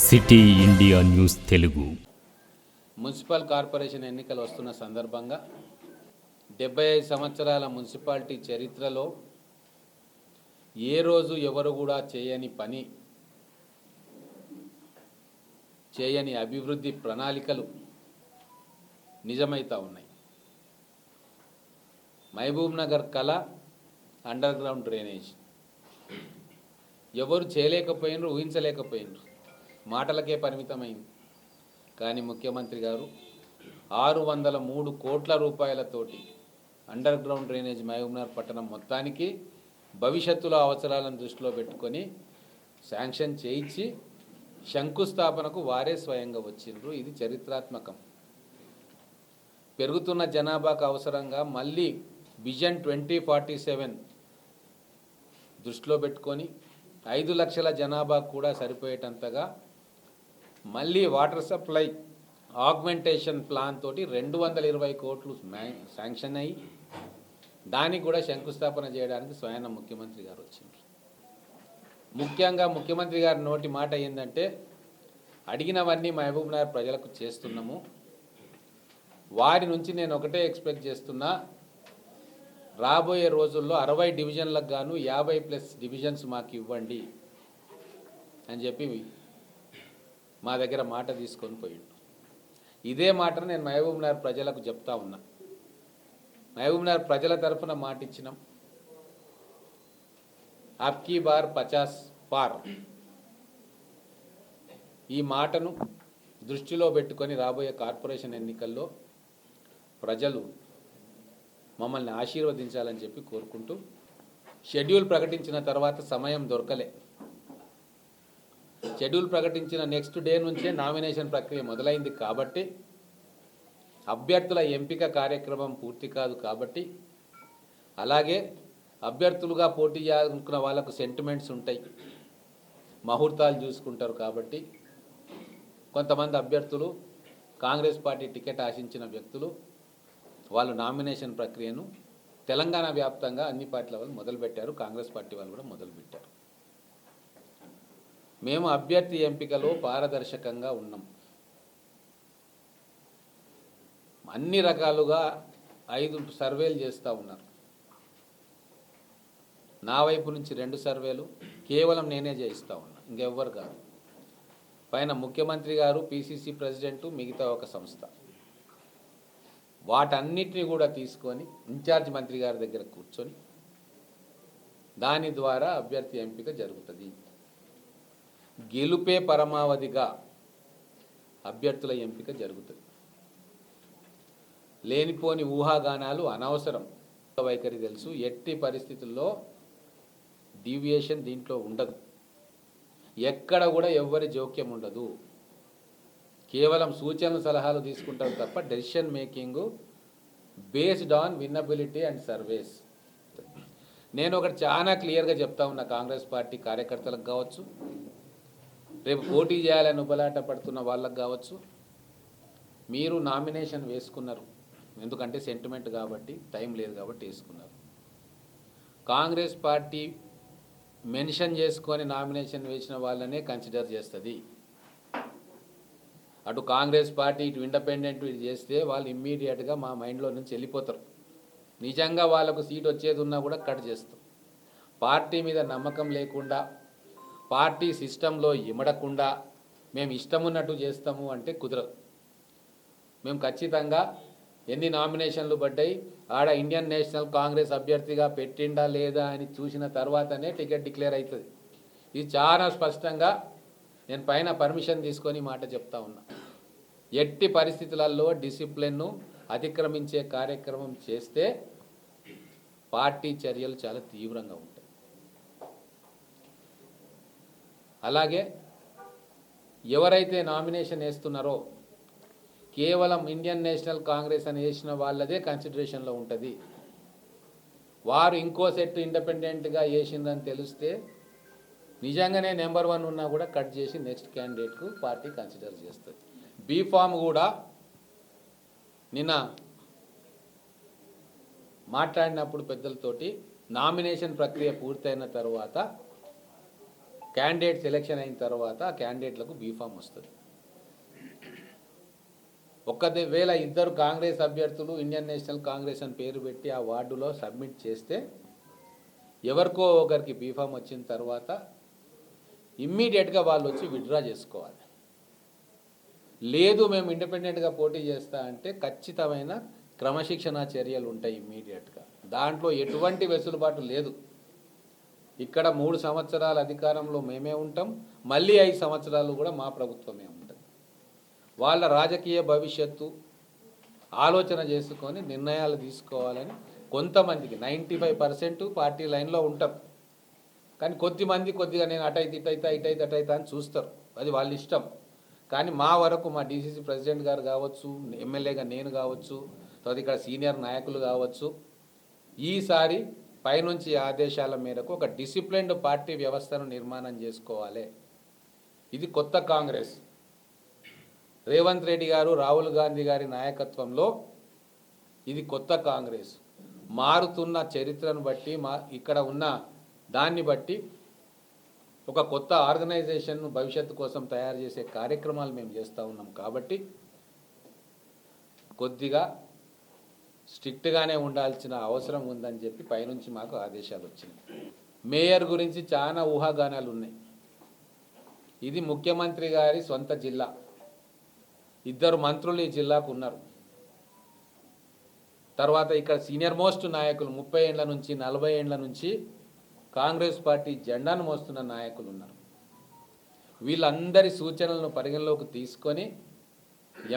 City India news Telugu. Municipal corporation ఎన్నికలు వస్తున్న సందర్భంగా 75 సంవత్సరాల మున్సిపాలిటీ చరిత్రలో ఏ రోజు ఎవరు కూడా చేయని పని, చేయని అభివృద్ధి ప్రణాళికలు నిజమైతా ఉన్నాయి. మహబూబ్ నగర్ కళ అండర్ గ్రౌండ్ డ్రైనేజ్ ఎవరు చేయలేకపోయినరు, ఊహించలేకపోయినరు, మాటలకే పరిమితమైంది. కానీ ముఖ్యమంత్రి గారు 603 కోట్ల రూపాయలతోటి అండర్ గ్రౌండ్ డ్రైనేజ్ మహబూబ్నగర్ పట్టణం మొత్తానికి భవిష్యత్తులో అవసరాలను దృష్టిలో పెట్టుకొని శాంక్షన్ చేయించి శంకుస్థాపనకు వారే స్వయంగా వచ్చిండ్రు. ఇది చరిత్రాత్మకం. పెరుగుతున్న జనాభాకు అవసరంగా మళ్ళీ విజన్ 2047 దృష్టిలో పెట్టుకొని 5 లక్షల జనాభా కూడా సరిపోయేటంతగా మళ్ళీ వాటర్ సప్లై ఆగ్మెంటేషన్ ప్లాన్ తోటి 220 కోట్లు శాంక్షన్ అయ్యి దానికి కూడా శంకుస్థాపన చేయడానికి స్వయాన ముఖ్యమంత్రి గారు వచ్చిండ్రు. ముఖ్యంగా ముఖ్యమంత్రి గారి నోటి మాట ఏంటంటే, అడిగినవన్నీ మహబూబ్నగర్ ప్రజలకు చేస్తున్నాము, వారి నుంచి నేను ఒకటే ఎక్స్పెక్ట్ చేస్తున్నా, రాబోయే రోజుల్లో 60 డివిజన్లకు గాను 50+ డివిజన్స్ మాకు ఇవ్వండి అని చెప్పి మా దగ్గర మాట తీసుకొని పోయిండు. ఇదే మాటను నేను మహబూబ్నగర్ ప్రజలకు చెప్తా ఉన్నా. మహబూబ్నగర్ ప్రజల తరఫున మాట ఇచ్చినాం, అబ్కీ బార్ 50 పార్. ఈ మాటను దృష్టిలో పెట్టుకొని రాబోయే కార్పొరేషన్ ఎన్నికల్లో ప్రజలు మమ్మల్ని ఆశీర్వదించాలని చెప్పి కోరుకుంటూ, షెడ్యూల్ ప్రకటించిన తర్వాత సమయం దొరకలే. షెడ్యూల్ ప్రకటించిన నెక్స్ట్ డే నుంచే నామినేషన్ ప్రక్రియ మొదలైంది కాబట్టి, అభ్యర్థుల ఎంపిక కార్యక్రమం పూర్తి కాదు కాబట్టి, అలాగే అభ్యర్థులుగా పోటీ చేయాలనుకున్న వాళ్ళకు సెంటిమెంట్స్ ఉంటాయి, ముహూర్తాలు చూసుకుంటారు కాబట్టి, కొంతమంది అభ్యర్థులు కాంగ్రెస్ పార్టీ టికెట్ ఆశించిన వ్యక్తులు వాళ్ళు నామినేషన్ ప్రక్రియను తెలంగాణ వ్యాప్తంగా అన్ని పార్టీల వాళ్ళు మొదలుపెట్టారు. కాంగ్రెస్ పార్టీ వాళ్ళు కూడా మొదలుపెట్టారు. మేము అభ్యర్థి ఎంపికలో పారదర్శకంగా ఉన్నాం. అన్ని రకాలుగా 5 సర్వేలు చేస్తూ ఉన్నారు. నా వైపు నుంచి 2 సర్వేలు కేవలం నేనే చేయిస్తూ ఉన్నా, ఇంకెవ్వరు కాదు. పైన ముఖ్యమంత్రి గారు, పిసిసి ప్రెసిడెంటు, మిగతా ఒక సంస్థ, వాటన్నిటిని కూడా తీసుకొని ఇన్ఛార్జ్ మంత్రి గారి దగ్గర కూర్చొని దాని ద్వారా అభ్యర్థి ఎంపిక జరుగుతుంది. గెలుపే పరమావధిగా అభ్యర్థుల ఎంపిక జరుగుతుంది. లేనిపోని ఊహాగానాలు అనవసరం. వైఖరి తెలుసు, ఎట్టి పరిస్థితుల్లో డీవియేషన్ దీంట్లో ఉండదు. ఎక్కడ కూడా ఎవ్వరి జోక్యం ఉండదు. కేవలం సూచనలు సలహాలు తీసుకుంటారు తప్ప decision making based on winnability and surveys. నేను ఒకటి చాలా క్లియర్గా చెప్తా ఉన్నా, కాంగ్రెస్ పార్టీ కార్యకర్తలకు కావచ్చు, రేపు పోటీ చేయాలని ఉబలాట పడుతున్న వాళ్ళకు కావచ్చు, మీరు నామినేషన్ వేసుకున్నారు, ఎందుకంటే సెంటిమెంట్ కాబట్టి, టైం లేదు కాబట్టి వేసుకున్నారు. కాంగ్రెస్ పార్టీ మెన్షన్ చేసుకొని నామినేషన్ వేసిన వాళ్ళనే కన్సిడర్ చేస్తుంది. అటు కాంగ్రెస్ పార్టీ, ఇటు ఇండిపెండెంట్ ఇది చేస్తే వాళ్ళు ఇమ్మీడియట్గా మా మైండ్లో నుంచి వెళ్ళిపోతారు. నిజంగా వాళ్ళకు సీట్ వచ్చేది ఉన్నా కూడా కట్ చేస్తాం. పార్టీ మీద నమ్మకం లేకుండా, పార్టీ సిస్టంలో ఇమడకుండా మేము ఇష్టమున్నట్టు చేస్తాము అంటే కుదరదు. మేము ఖచ్చితంగా ఎన్ని నామినేషన్లు పడ్డాయి, ఆడ ఇండియన్ నేషనల్ కాంగ్రెస్ అభ్యర్థిగా పెట్టిండా లేదా అని చూసిన తర్వాతనే టికెట్ డిక్లేర్ అవుతుంది. ఇది చాలా స్పష్టంగా నేను పైన పర్మిషన్ తీసుకొని మాట చెప్తా ఉన్నా. ఎట్టి పరిస్థితులలో డిసిప్లిన్ను అతిక్రమించే కార్యక్రమం చేస్తే పార్టీ చర్యలు చాలా తీవ్రంగా ఉంటాయి. అలాగే ఎవరైతే నామినేషన్ వేస్తున్నారో కేవలం ఇండియన్ నేషనల్ కాంగ్రెస్ అని వేసిన వాళ్ళదే కన్సిడరేషన్లో ఉంటుంది. వారు ఇంకో సెట్ ఇండిపెండెంట్గా వేసిందని తెలిస్తే నిజంగానే నెంబర్ 1 ఉన్నా కూడా కట్ చేసి నెక్స్ట్ క్యాండిడేట్కు పార్టీ కన్సిడర్ చేస్తుంది. బీఫామ్ కూడా నిన్న మాట్లాడినప్పుడు పెద్దలతోటి నామినేషన్ ప్రక్రియ పూర్తయిన తర్వాత క్యాండిడేట్ సెలెక్షన్ అయిన తర్వాత ఆ క్యాండిడేట్లకు బీఫామ్ వస్తుంది. ఒకవేళ ఇద్దరు కాంగ్రెస్ అభ్యర్థులు ఇండియన్ నేషనల్ కాంగ్రెస్ అని పేరు పెట్టి ఆ వార్డులో సబ్మిట్ చేస్తే ఎవరికో ఒకరికి బీఫామ్ వచ్చిన తర్వాత ఇమ్మీడియట్గా వాళ్ళు వచ్చి విత్డ్రా చేసుకోవాలి. లేదు మేము ఇండిపెండెంట్గా పోటీ చేస్తా అంటే ఖచ్చితమైన క్రమశిక్షణా చర్యలు ఉంటాయి ఇమ్మీడియట్గా. దాంట్లో ఎటువంటి వెసులుబాటు లేదు. ఇక్కడ 3 సంవత్సరాల అధికారంలో మేమే ఉంటాం, మళ్ళీ 5 సంవత్సరాలు కూడా మా ప్రభుత్వమే ఉంటుంది. వాళ్ళ రాజకీయ భవిష్యత్తు ఆలోచన చేసుకొని నిర్ణయాలు తీసుకోవాలని కొంతమందికి 95% పార్టీ లైన్లో ఉంటారు. కానీ కొద్దిమంది కొద్దిగా నేను అటైతే ఇటైతే అని చూస్తారు, అది వాళ్ళ ఇష్టం. కానీ మా వరకు మా డీసీసీ ప్రెసిడెంట్ గారు కావచ్చు, ఎమ్మెల్యేగా నేను కావచ్చు, తర్వాత ఇక్కడ సీనియర్ నాయకులు కావచ్చు, ఈసారి పైనుంచి ఆదేశాల మేరకు ఒక డిసిప్లిన్డ్ పార్టీ వ్యవస్థను నిర్మాణం చేసుకోవాలి. ఇది కొత్త కాంగ్రెస్. రేవంత్ రెడ్డి గారు, రాహుల్ గాంధీ గారి నాయకత్వంలో ఇది కొత్త కాంగ్రెస్. మారుతున్న చరిత్రను బట్టి ఇక్కడ ఉన్న దాన్ని బట్టి ఒక కొత్త ఆర్గనైజేషన్ను భవిష్యత్తు కోసం తయారు చేసే కార్యక్రమాలు మేము చేస్తూ ఉన్నాం. కాబట్టి కొద్దిగా స్ట్రిక్ట్గానే ఉండాల్సిన అవసరం ఉందని చెప్పి పైనుంచి మాకు ఆదేశాలు వచ్చినాయి. మేయర్ గురించి చాలా ఊహాగానాలు ఉన్నాయి. ఇది ముఖ్యమంత్రి గారి సొంత జిల్లా. 2 మంత్రులు ఈ జిల్లాకు ఉన్నారు. తర్వాత ఇక్కడ సీనియర్ మోస్ట్ నాయకులు 30 ఏళ్ల నుంచి 40 ఏళ్ల నుంచి కాంగ్రెస్ పార్టీ జెండాను మోస్తున్న నాయకులు ఉన్నారు. వీళ్ళందరి సూచనలను పరిగణలోకి తీసుకొని,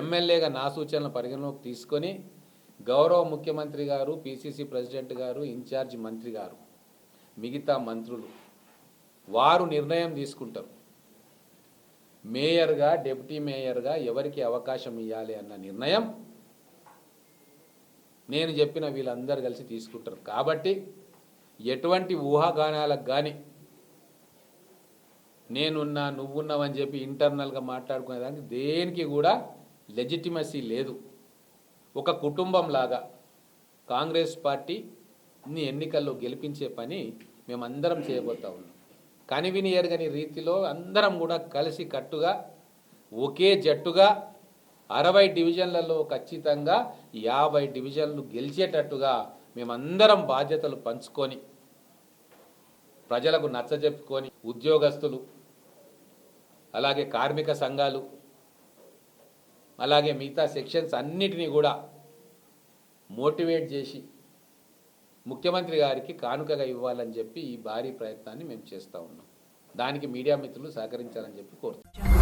ఎమ్మెల్యేగా నా సూచనలను పరిగణలోకి తీసుకొని గౌరవ ముఖ్యమంత్రి గారు, పిసిసి ప్రెసిడెంట్ గారు, ఇన్ఛార్జి మంత్రి గారు, మిగతా మంత్రులు వారు నిర్ణయం తీసుకుంటారు. మేయర్గా, డిప్యూటీ మేయర్గా ఎవరికి అవకాశం ఇవ్వాలి అన్న నిర్ణయం నేను చెప్పిన వీళ్ళందరూ కలిసి తీసుకుంటారు. కాబట్టి ఎటువంటి ఊహాగానాలకు కానీ నేనున్నా నువ్వున్నావని చెప్పి ఇంటర్నల్గా మాట్లాడుకునేదానికి దేనికి కూడా లెజిటిమసీ లేదు. ఒక కుటుంబం లాగా కాంగ్రెస్ పార్టీని ఎన్నికల్లో గెలిపించే పని మేమందరం చేయబోతా ఉన్నాం. కనివిని ఎరగని రీతిలో అందరం కూడా కలిసి కట్టుగా ఒకే జట్టుగా 60 డివిజన్లలో ఖచ్చితంగా 50 డివిజన్లు గెలిచేటట్టుగా మేమందరం బాధ్యతలు పంచుకొని ప్రజలకు నచ్చజెప్పుకొని, ఉద్యోగస్తులు, అలాగే కార్మిక సంఘాలు, అలాగే మిగతా సెక్షన్స్ అన్నిటినీ కూడా మోటివేట్ చేసి ముఖ్యమంత్రి గారికి కానుకగా ఇవ్వాలని చెప్పి ఈ భారీ ప్రయత్నాన్ని మేము చేస్తూ ఉన్నాం. దానికి మీడియా మిత్రులు సహకరించాలని చెప్పి కోరుతున్నాం.